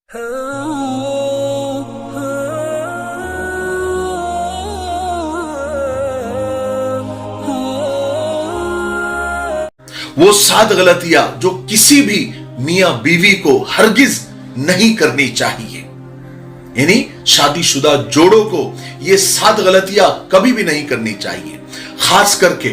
وہ 7 गलतियां जो किसी भी मियां बीवी को हरगिज नहीं करनी चाहिए, यानी शादीशुदा जोड़ों को ये 7 गलतियां कभी भी नहीं करनी चाहिए। खास करके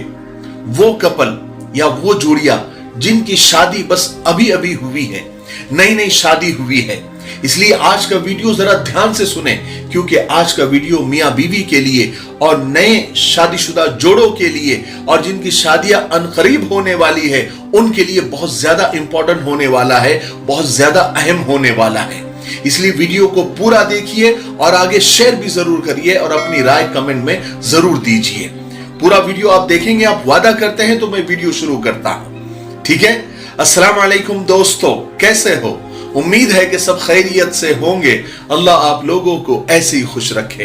वो कपल या वो जोड़ियां जिनकी शादी बस अभी अभी हुई है, नई नई शादी हुई है। इसलिए आज का वीडियो जरा ध्यान से सुने, क्योंकि आज का वीडियो मियां बीवी के लिए और नए शादीशुदा जोड़ों के लिए और जिनकी शादियां अनकरीब होने वाली है उनके लिए बहुत ज्यादा इंपॉर्टेंट होने वाला है, बहुत ज्यादा अहम होने वाला है। इसलिए वीडियो को पूरा देखिए और आगे शेयर भी जरूर करिए और अपनी राय कमेंट में जरूर दीजिए। पूरा वीडियो आप देखेंगे, आप वादा करते हैं तो मैं वीडियो शुरू करता हूं, ठीक है। अस्सलाम वालेकुम दोस्तों, कैसे हो? उम्मीद है कि सब खैरियत से होंगे। अल्लाह आप लोगों को ऐसे ही खुश रखे।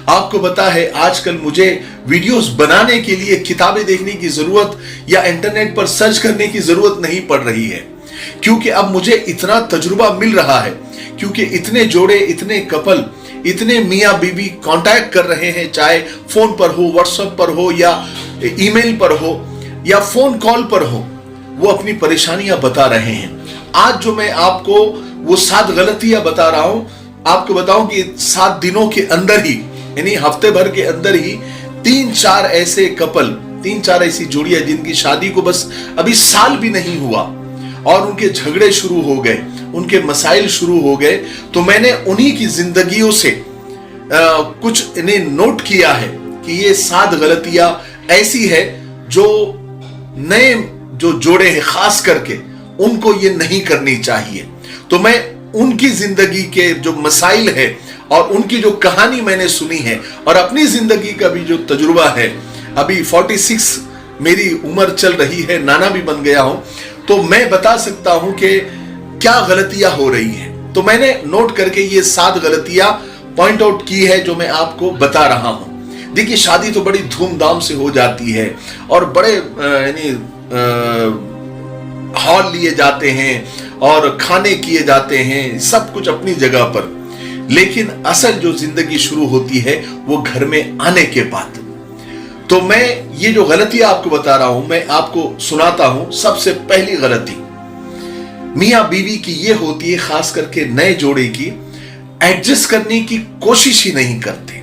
आपको पता है आजकल मुझे वीडियोस बनाने के लिए किताबें देखने की जरूरत या इंटरनेट पर सर्च करने की जरूरत नहीं पड़ रही है, क्योंकि अब मुझे इतना तजुर्बा मिल रहा है, क्योंकि इतने जोड़े, इतने कपल, इतने मियां बीवी कांटेक्ट कर रहे हैं, चाहे फोन पर हो, व्हाट्सएप पर हो या ईमेल पर हो या फोन कॉल पर हो, वो अपनी परेशानियां बता रहे हैं। आज जो मैं आपको वो 7 गलतियां बता रहा हूं, आपको बताऊं कि 7 दिनों के अंदर ही, यानी हफ्ते भर के अंदर ही 3-4 ऐसे कपल, 3-4 ऐसी जोड़ियां जिनकी शादी को बस अभी साल भी नहीं हुआ और उनके झगड़े शुरू हो गए, उनके मसाइल शुरू हो गए, तो मैंने उन्हीं की जिंदगियों से कुछ इन्हें नोट किया है कि ये 7 गलतियां ऐसी है जो नए जो जोड़े हैं खास करके उनको ये नहीं करनी चाहिए। तो मैं उनकी जिंदगी के जो मसाइल है और उनकी जो कहानी मैंने सुनी है और अपनी जिंदगी का भी जो तजुर्बा है, अभी 46 मेरी उम्र चल रही है, नाना भी बन गया हूं, तो मैं बता सकता हूं कि क्या गलतियां हो रही हैं। तो मैंने नोट करके ये 7 गलतियां पॉइंट आउट की है जो मैं आपको बता रहा हूं। देखिए, शादी तो बड़ी धूमधाम से हो जाती है और बड़े यानी हॉल लिए जाते हैं और खाने किए जाते हैं, सब कुछ अपनी जगह पर, लेकिन असल जो जिंदगी शुरू होती है वो घर में आने के बाद। तो मैं ये जो गलतियां आपको बता रहा हूं, मैं आपको सुनाता हूं। सबसे पहली गलती मियां बीवी की ये होती है, खास करके नए जोड़े की, एडजस्ट करने की कोशिश ही नहीं करते।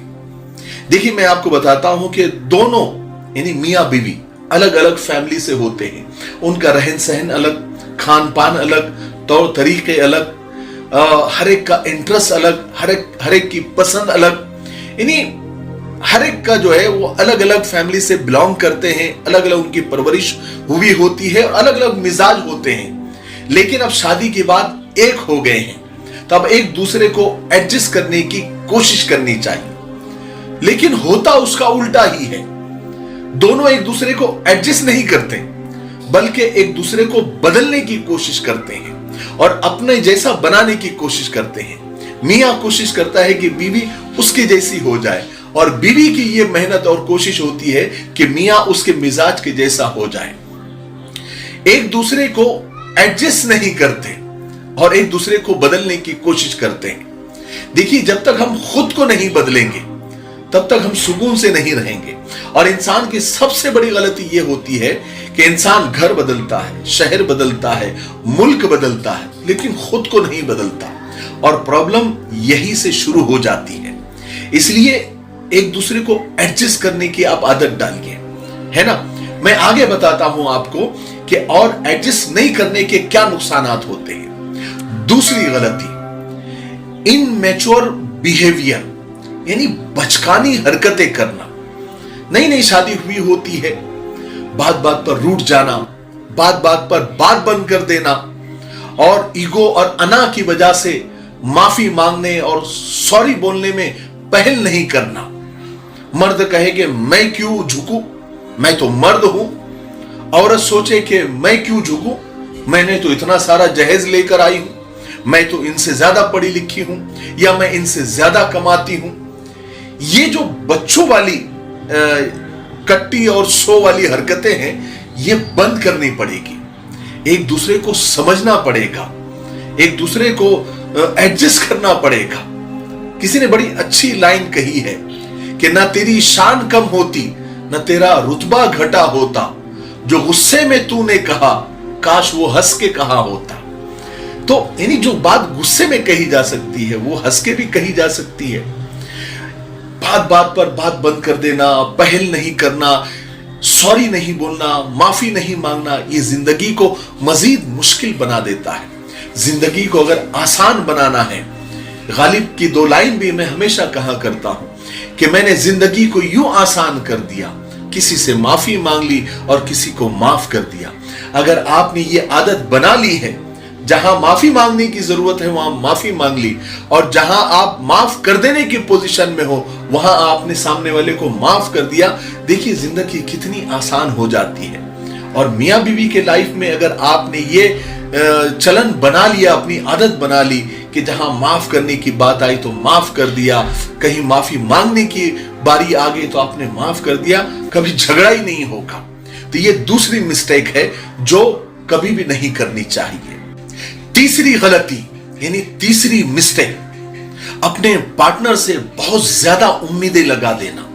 देखिए, मैं आपको बताता हूं कि दोनों यानी मियां बीवी अलग अलग फैमिली से होते हैं, उनका रहन सहन अलग, खान पान अलग, तौर तरीके अलग, हर एक का इंटरेस्ट अलग, हर एक की पसंद अलग, यानी हर एक का जो है वो अलग अलग फैमिली से बिलोंग करते हैं, अलग अलग उनकी परवरिश हुई होती है, अलग अलग मिजाज होते हैं। लेकिन अब शादी के बाद एक हो गए हैं, तब एक दूसरे को एडजस्ट करने की कोशिश करनी चाहिए, लेकिन होता उसका उल्टा ही है। दोनों एक दूसरे को एडजस्ट नहीं करते, बल्कि एक दूसरे को बदलने की कोशिश करते हैं और अपने जैसा बनाने की कोशिश करते हैं। मियां कोशिश करता है कि बीवी उसके जैसी हो जाए और बीवी की यह मेहनत और कोशिश होती है कि मियां उसके मिजाज के जैसा हो जाए। एक दूसरे को एडजस्ट नहीं करते और एक दूसरे को बदलने की कोशिश करते हैं। देखिए, जब तक हम खुद को नहीं बदलेंगे तब तक हम सुकून से नहीं रहेंगे। और इंसान की सबसे बड़ी गलती यह होती है कि इंसान घर बदलता है, शहर बदलता है, मुल्क बदलता है, लेकिन खुद को नहीं बदलता और प्रॉब्लम यहीं से शुरू हो जाती है। इसलिए एक दूसरे को एडजस्ट करने की आप आदत डालिए, है ना। मैं आगे बताता हूं आपको कि और एडजस्ट नहीं करने के क्या नुकसानात होते हैं। दूसरी गलती, इनमैच्योर बिहेवियर, यानी बचकानी हरकतें करना। नई नई शादी हुई होती है, बात बात पर रूठ जाना, बात बात पर बात बंद कर देना और ईगो और अना की वजह से माफी मांगने और सॉरी बोलने में पहल नहीं करना। मर्द कहे कि मैं क्यों झुकूं, मैं तो मर्द हूं। औरत सोचे कि मैं क्यों झुकूं, मैंने तो इतना सारा जहेज लेकर आई हूं, मैं तो इनसे ज्यादा पढ़ी लिखी हूं या मैं इनसे ज्यादा कमाती हूं। ये जो बच्चों वाली कट्टी और सो वाली हरकतें हैं, ये बंद करनी पड़ेगी। एक दूसरे को समझना पड़ेगा, एक दूसरे को एडजस्ट करना पड़ेगा। किसी ने बड़ी अच्छी लाइन कही है कि ना तेरी शान कम होती, ना तेरा रुतबा घटा होता, जो गुस्से में तूने कहा काश वो हंस के कहा होता। तो यानी जो बात गुस्से में कही जा सकती है वो हंस के भी कही जा सकती है। बात बात पर बात बंद कर देना, पहल नहीं करना, सॉरी नहीं बोलना, माफी नहीं मांगना, ये जिंदगी को मजीद मुश्किल बना देता है। जिंदगी को अगर आसान बनाना है, गालिब की 2 लाइन भी मैं हमेशा कहा करता हूं कि मैंने जिंदगी को यूं आसान कर दिया, किसी से माफी मांग ली और किसी को माफ कर दिया। अगर आपने ये आदत बना ली है, जहां माफी मांगने की जरूरत है वहां माफी मांग ली, और जहां आप माफ कर देने की पोजीशन में हो वहां आपने सामने वाले को माफ कर दिया, देखिए जिंदगी कितनी आसान हो जाती है। और मियां बीवी के लाइफ में अगर आपने ये चलन बना लिया, अपनी आदत बना ली कि जहां माफ करने की बात आई तो माफ कर दिया, कहीं माफी मांगने की बारी आ गई तो आपने माफ कर दिया, कभी झगड़ा ही नहीं होगा। तो ये दूसरी मिस्टेक है जो कभी भी नहीं करनी चाहिए। तीसरी गलती यानी तीसरी मिस्टेक, अपने पार्टनर से बहुत ज्यादा उम्मीदें लगा देना,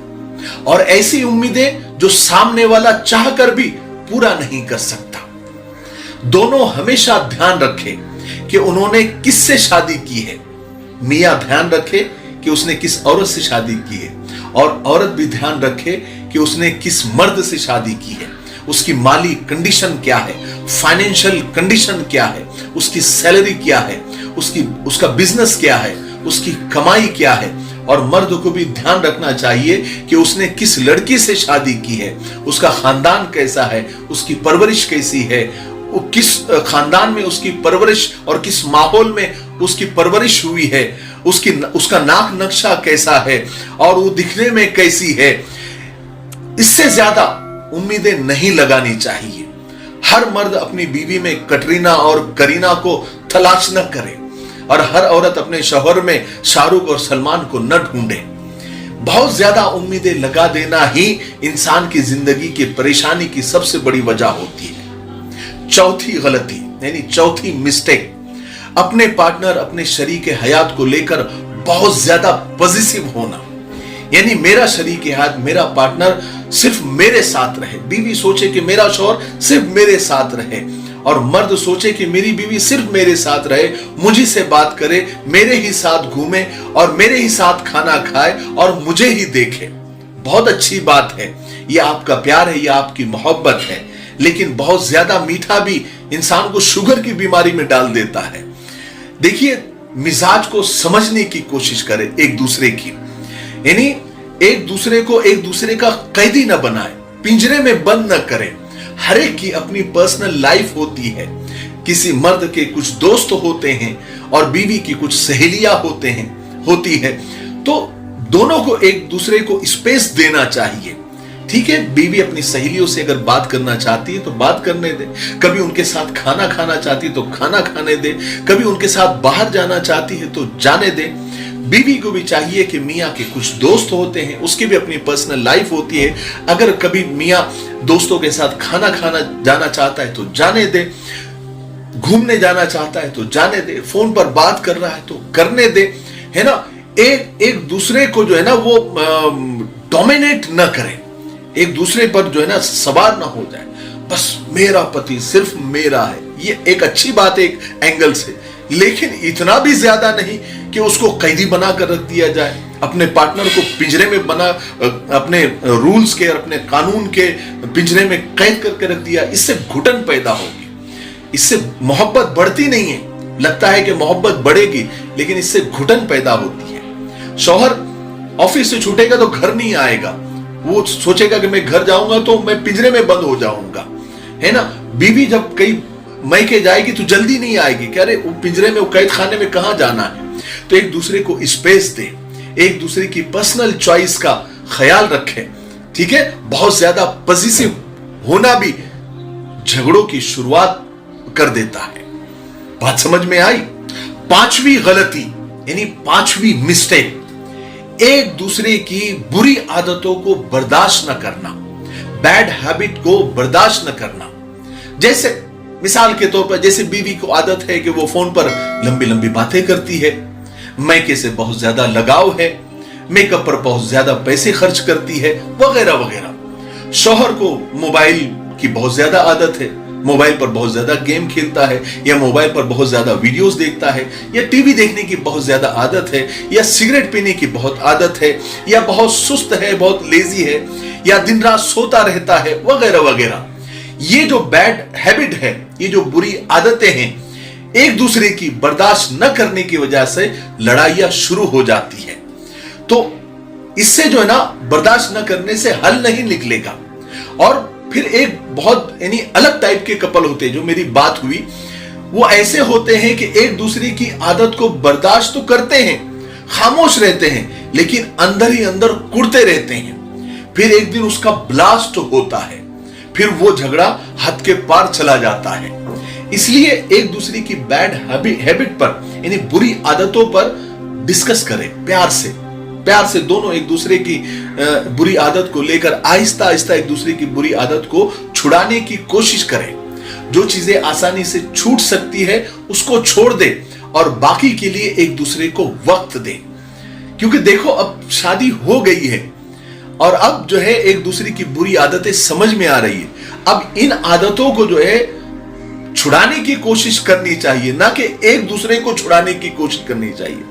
और ऐसी उम्मीदें जो सामने वाला चाह कर भी पूरा नहीं कर सकता। दोनों हमेशा ध्यान रखें कि उन्होंने किससे शादी की है। मियां ध्यान रखे कि उसने किस औरत से शादी की है, और औरत भी ध्यान रखे कि उसने किस मर्द से शादी की है। उसकी माली कंडीशन क्या है, फाइनेंशियल कंडीशन क्या है, उसकी सैलरी क्या है, उसका बिजनेस क्या है, उसकी कमाई क्या है। और मर्द को भी ध्यान रखना चाहिए कि उसने किस लड़की से शादी की है, उसका खानदान कैसा है, उसकी परवरिश कैसी है, वो किस खानदान में उसकी परवरिश और किस माहौल में उसकी परवरिश हुई है, उसका नाक नक्शा कैसा है और वो दिखने में कैसी है। इससे ज्यादा उम्मीदें नहीं लगानी चाहिए। हर मर्द अपनी बीवी में कटरीना और करीना को तलाश न करे, और हर औरत अपने शौहर में शाहरुख और सलमान को न ढूंढे। बहुत ज्यादा उम्मीदें लगा देना ही इंसान की जिंदगी की परेशानी की सबसे बड़ी वजह होती है। चौथी गलती यानी चौथी मिस्टेक, अपने पार्टनर, अपने शरीक हयात को लेकर बहुत ज्यादा पॉजिटिव होना। यानी मेरा शरीक हयात, मेरा पार्टनर सिर्फ मेरे साथ रहे। बीवी सोचे कि मेरा शौहर सिर्फ मेरे साथ रहे, और मर्द सोचे कि मेरी बीवी सिर्फ मेरे साथ रहे, मुझे से बात करे, मेरे ही साथ घूमे और मेरे ही साथ खाना खाए और मुझे ही देखे। बहुत अच्छी बात है, यह आपका प्यार है, यह आपकी मोहब्बत है, लेकिन बहुत ज्यादा मीठा भी इंसान को शुगर की बीमारी में डाल देता है। देखिए, मिजाज को समझने की कोशिश करें एक दूसरे की, यानी एक दूसरे को एक दूसरे का कैदी न बनाए, पिंजरे में बंद न करें। हर एक की अपनी पर्सनल लाइफ होती है। किसी मर्द के कुछ दोस्त होते हैं और बीवी की कुछ सहेलियां होती है, तो दोनों को एक दूसरे को स्पेस देना चाहिए। ठीक है, बीवी अपनी सहेलियों से अगर बात करना चाहती है तो बात करने दे, कभी उनके साथ खाना खाना चाहती है तो खाना खाने दे, कभी उनके साथ बाहर जाना चाहती है तो जाने दे। बीवी को भी चाहिए कि मियाँ के कुछ दोस्त होते हैं, उसकी भी अपनी पर्सनल लाइफ होती है। अगर कभी मियाँ दोस्तों के साथ खाना खाना जाना चाहता है तो जाने दे, घूमने जाना चाहता है तो जाने दे, फोन पर बात कर रहा है तो करने दे, है ना। एक दूसरे को जो है ना वो डोमिनेट न करें, एक दूसरे पर जो है ना सवार ना हो जाए। बस मेरा पति सिर्फ मेरा है, ये एक अच्छी बात है एक एंगल से, लेकिन इतना भी ज्यादा नहीं कि उसको कैदी बनाकर रख दिया जाए। अपने पार्टनर को पिंजरे में अपने रूल्स के और अपने कानून के पिंजरे में कैद करके रख दिया। इससे घुटन पैदा होगी, इससे मोहब्बत बढ़ती नहीं है। लगता है कि मोहब्बत बढ़ेगी, लेकिन इससे घुटन पैदा होती है। शौहर ऑफिस से छूटेगा तो घर नहीं आएगा, वो सोचेगा कि मैं घर जाऊंगा तो मैं पिंजरे में बंद हो जाऊंगा, है ना। बीवी जब कहीं मैके जाएगी तो जल्दी नहीं आएगी, कह रहे वो पिंजरे में, वो कैद खाने में कहां जाना है। तो एक दूसरे को स्पेस दे, एक दूसरे की पर्सनल चॉइस का ख्याल रखें, ठीक है। बहुत ज्यादा पॉजिटिव होना भी झगड़ों की शुरुआत कर देता है। बात समझ में आई। पांचवी गलती यानी पांचवी मिस्टेक, एक दूसरे की बुरी आदतों को बर्दाश्त न करना, बैड हैबिट को बर्दाश्त न करना। जैसे मिसाल के तौर पर जैसे बीवी को आदत है कि वो फोन पर लंबी लंबी बातें करती है, मैके से बहुत ज्यादा लगाव है, मेकअप पर बहुत ज्यादा पैसे खर्च करती है, वगैरह वगैरह। शौहर को मोबाइल की बहुत ज्यादा आदत है, मोबाइल पर बहुत ज्यादा गेम खेलता है, या मोबाइल पर बहुत ज्यादा वीडियोस देखता है, या टीवी देखने की बहुत ज्यादा आदत है, या सिगरेट पीने की बहुत आदत है, या बहुत सुस्त है, बहुत लेजी है, या दिन रात सोता रहता है, वगैरह वगैरह। ये जो बैड हैबिट है, ये जो बुरी आदतें हैं, एक दूसरे की बर्दाश्त न करने की वजह से लड़ाइयां शुरू हो जाती है। तो इससे जो है ना, बर्दाश्त न करने से हल नहीं निकलेगा। और फिर एक बहुत यानी अलग टाइप के कपल होते हैं, जो मेरी बात हुई, वो ऐसे होते हैं कि एक दूसरे की आदत को बर्दाश्त तो करते हैं, खामोश रहते हैं, लेकिन अंदर ही अंदर कुड़ते रहते हैं। फिर एक दिन उसका ब्लास्ट होता है, फिर वो झगड़ा हद के पार चला जाता है। इसलिए एक दूसरे की बैड हैबिट पर, यानी बुरी आदतों पर डिस्कस करें प्यार से दोनों एक दूसरे की बुरी आदत को लेकर आहिस्ता आहिस्ता एक दूसरे की बुरी आदत को छुड़ाने की कोशिश करें। जो चीजें आसानी से छूट सकती है उसको छोड़ दे और बाकी के लिए एक दूसरे को वक्त दे। क्योंकि देखो, अब शादी हो गई है और अब जो है एक दूसरे की बुरी आदतें समझ में आ रही है। अब इन आदतों को जो है छुड़ाने की कोशिश करनी चाहिए, ना कि एक दूसरे को छुड़ाने की कोशिश करनी चाहिए।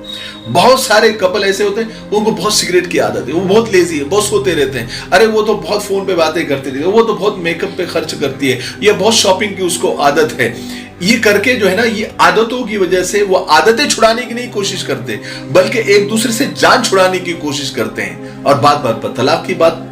बहुत सारे कपल ऐसे होते हैं, उनको बहुत सिगरेट की आदत है, वो बहुत लेजी है, बहुत सोते रहते हैं, अरे वो तो बहुत फोन पे बातें करती रहती है, वो तो बहुत मेकअप पे खर्च करती है, या बहुत शॉपिंग की उसको आदत है। ये करके जो है ना, ये आदतों की वजह से वो आदतें छुड़ाने की नहीं कोशिश करते, बल्कि एक दूसरे से जान छुड़ाने की कोशिश करते हैं, और बात बात पर तलाक की बात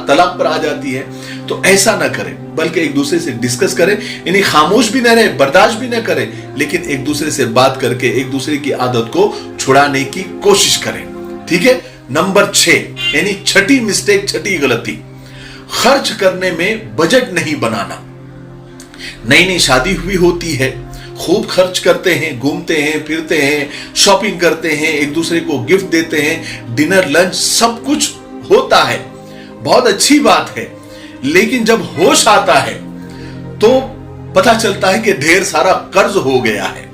तलाक पर आ जाती है। तो ऐसा ना करें, बल्कि एक दूसरे से डिस्कस करें, यानी खामोश भी न रहे, बर्दाश्त भी न करें, लेकिन एक दूसरे से बात करके एक दूसरे की आदत को छुड़ाने की कोशिश करें। ठीक है। नंबर 6, यानी छठी मिस्टेक, छठी गलती, खर्च करने में बजट नहीं बनाना। नई नई शादी हुई होती है, खूब खर्च करते हैं, घूमते हैं, फिरते हैं, शॉपिंग करते हैं, एक दूसरे को गिफ्ट देते हैं, डिनर लंच सब कुछ होता है, बहुत अच्छी बात है। लेकिन जब होश आता है तो पता चलता है कि ढेर सारा कर्ज हो गया है,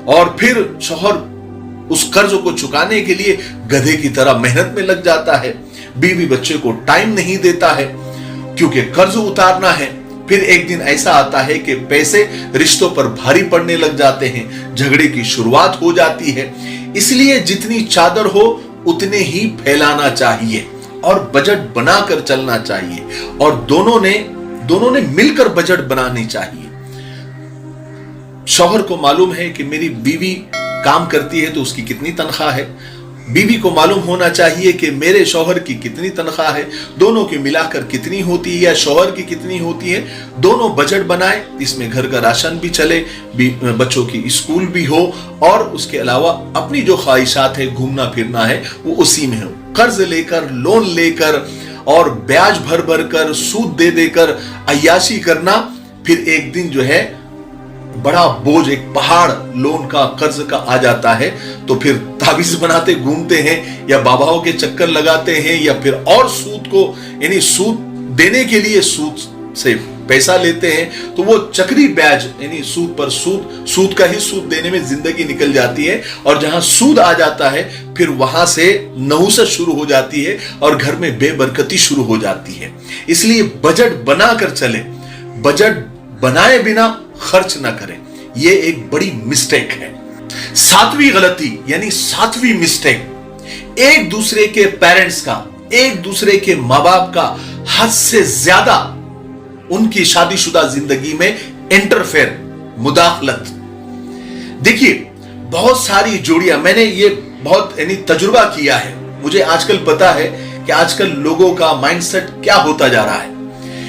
और फिर शौहर उस कर्ज को चुकाने के लिए गधे की तरह मेहनत में लग जाता है, बीवी बच्चे को टाइम नहीं देता है क्योंकि कर्ज उतारना है। फिर एक दिन ऐसा आता है कि पैसे रिश्तों पर भारी पड़ने लग जाते हैं, झगड़े की शुरुआत हो जाती है। इसलिए जितनी चादर हो उतने ही फैलाना चाहिए और बजट बनाकर चलना चाहिए, और दोनों ने मिलकर बजट बनानी चाहिए। शौहर को मालूम है कि मेरी बीवी काम करती है तो उसकी कितनी तनख्वाह है, बीवी को मालूम होना चाहिए कि मेरे शौहर की कितनी तनख्वाह है, दोनों की मिलाकर कितनी होती है या शौहर की कितनी होती है। दोनों बजट बनाए, इसमें घर का राशन भी चले, बच्चों की स्कूल भी हो, और उसके अलावा अपनी जो ख्वाहिशात है, घूमना फिरना है, वो उसी में हो। कर्ज लेकर, लोन लेकर और ब्याज भर भर कर, सूद दे देकर अय्याशी करना, फिर एक दिन जो है बड़ा बोझ, एक पहाड़ लोन का, कर्ज का आ जाता है, तो फिर ताबीज बनाते घूमते हैं, या बाबाओं के चक्कर लगाते हैं, या फिर और सूद को, यानी सूद देने के लिए सूद से पैसा लेते हैं, तो वो चक्री ब्याज, यानी सूद पर सूद का ही सूद देने में जिंदगी निकल जाती है, और जहां सूद आ जाता है फिर वहां से नहुसत शुरू हो जाती है और घर में बेबरकती शुरू हो जाती है। इसलिए बजट बनाकर चले, बजट बनाए बिना खर्च ना करें, यह एक बड़ी मिस्टेक है। 7वीं गलती, यानी 7वीं मिस्टेक, एक दूसरे के पेरेंट्स का, एक दूसरे के मां बाप का हद से ज्यादा उनकी शादीशुदा जिंदगी में इंटरफेयर, मुदाखलत। देखिए, बहुत सारी जोड़ियां, मैंने ये बहुत यानी तजुर्बा किया है, मुझे आजकल पता है कि आजकल लोगों का माइंडसेट क्या होता जा रहा है।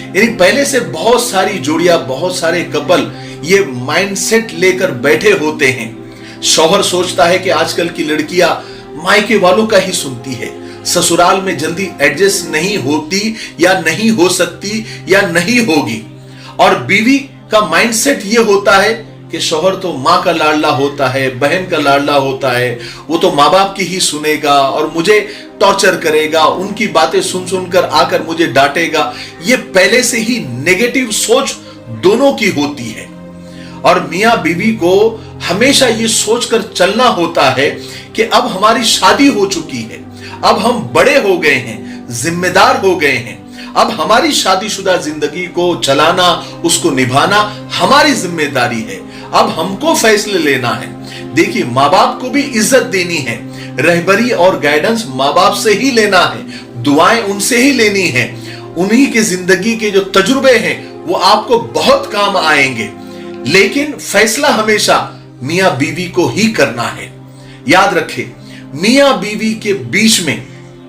यानी पहले से बहुत सारी जोड़ियां, बहुत सारे कपल ये माइंडसेट लेकर बैठे होते हैं। शौहर सोचता है कि आजकल की लड़कियां मायके वालों का ही सुनती है, ससुराल में जल्दी एडजस्ट नहीं होती, या नहीं हो सकती, या नहीं होगी। और बीवी का माइंडसेट ये होता है कि शौहर तो मां का लाडला होता है, बहन का लाडला होता है, वो तो माँ बाप की ही सुनेगा और मुझे टॉर्चर करेगा, उनकी बातें सुन सुनकर आकर मुझे डांटेगा। ये पहले से ही नेगेटिव सोच दोनों की होती है। और मियां बीवी को हमेशा ये सोचकर चलना होता है कि अब हमारी शादी हो चुकी है, अब हम बड़े हो गए हैं, जिम्मेदार हो गए हैं, अब हमारी शादीशुदा जिंदगी को चलाना, उसको निभाना हमारी जिम्मेदारी है, अब हमको फैसले लेना है। देखिए, माँ बाप को भी इज्जत देनी है, रहबरी और गाइडेंस माँ बाप से ही लेना है, दुआएं उनसे ही लेनी है। उन्हीं की जिंदगी के जो तजुर्बे हैं वो आपको बहुत काम आएंगे, लेकिन फैसला हमेशा मियां बीवी को ही करना है। याद रखें, मियां बीवी के बीच में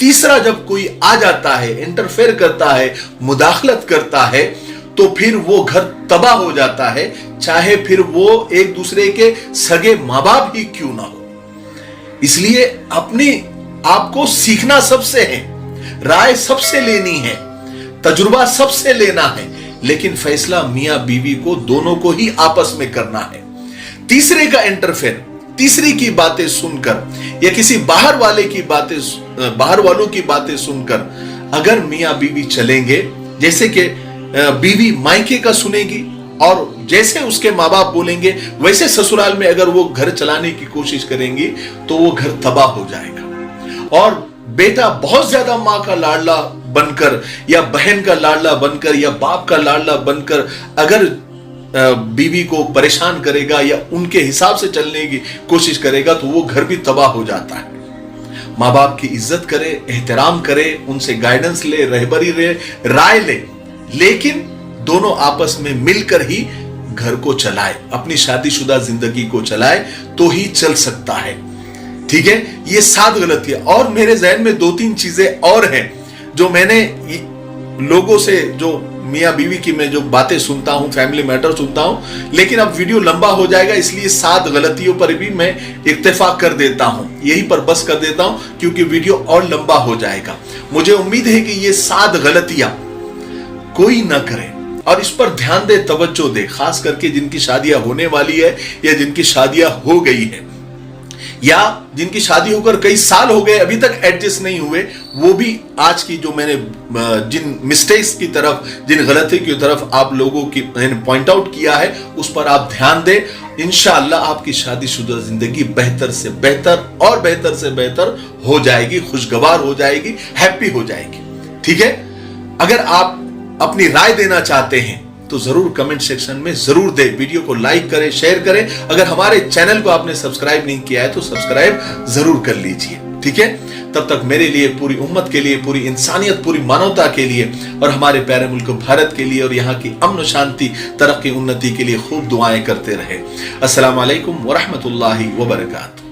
तीसरा जब कोई आ जाता है, इंटरफेयर करता है, मुदाखलत करता है, तो फिर वो घर तबाह हो जाता है, चाहे फिर वो एक दूसरे के सगे माँ बाप ही क्यों ना हो। इसलिए अपनी आपको सीखना सबसे है, राय सबसे लेनी है, तजुर्बा सबसे लेना है, लेकिन फैसला मियां बीवी को दोनों को ही आपस में करना है। तीसरे का इंटरफेयर, तीसरी की बातें सुनकर या किसी बाहर वालों की बातें सुनकर अगर मियां बीवी चलेंगे, जैसे कि बीवी मायके का सुनेगी और जैसे उसके माँ बाप बोलेंगे वैसे ससुराल में अगर वो घर चलाने की कोशिश करेंगी तो वो घर तबाह हो जाएगा। और बेटा बहुत ज्यादा माँ का लाडला बनकर या बहन का लाडला बनकर या बाप का लाडला बनकर अगर बीवी को परेशान करेगा या उनके हिसाब से चलने की कोशिश करेगा तो वो घर भी तबाह हो जाता है। माँ बाप की इज्जत करे, एहतराम करे, उनसे गाइडेंस ले, रहबरी ले, राय ले, लेकिन दोनों आपस में मिलकर ही घर को चलाए, अपनी शादीशुदा जिंदगी को चलाए तो ही चल सकता है। ठीक है, ये 7 गलतियां। और मेरे जहन में 2-3 चीजें और हैं जो मैंने लोगों से, जो मियां बीवी की मैं जो बातें सुनता हूं, फैमिली मैटर सुनता हूं, लेकिन अब वीडियो लंबा हो जाएगा, इसलिए 7 गलतियों पर भी मैं इत्तेफाक कर देता हूं, यहीं पर बस कर देता हूं, क्योंकि वीडियो और लंबा हो जाएगा। मुझे उम्मीद है कि ये 7 गलतियां कोई ना करे और इस पर ध्यान दे, तवज्जो दे, खास करके जिनकी शादियां होने वाली है या जिनकी शादियां हो गई है या जिनकी शादी होकर कई साल हो गए अभी तक एडजस्ट नहीं हुए, वो भी आज की जो मैंने जिन मिस्टेक्स की तरफ, जिन गलती की तरफ आप लोगों की मैंने पॉइंट आउट किया है, उस पर आप ध्यान दें। इंशाअल्लाह आपकी शादीशुदा जिंदगी बेहतर से बेहतर और बेहतर से बेहतर हो जाएगी, खुशगवार हो जाएगी, हैप्पी हो जाएगी। ठीक है, अगर आप अपनी राय देना चाहते हैं तो जरूर कमेंट सेक्शन में जरूर दे, वीडियो को लाइक करें, शेयर करें। अगर हमारे चैनल को आपने सब्सक्राइब नहीं किया है तो सब्सक्राइब जरूर कर लीजिए। ठीक है, तब तक मेरे लिए, पूरी उम्मत के लिए, पूरी इंसानियत, पूरी मानवता के लिए और हमारे प्यारे मुल्क भारत के लिए और यहाँ की अमन शांति, तरक्की, उन्नति के लिए खूब दुआएं करते रहे। अस्सलाम वालेकुम व रहमतुल्लाहि व बरकातहू।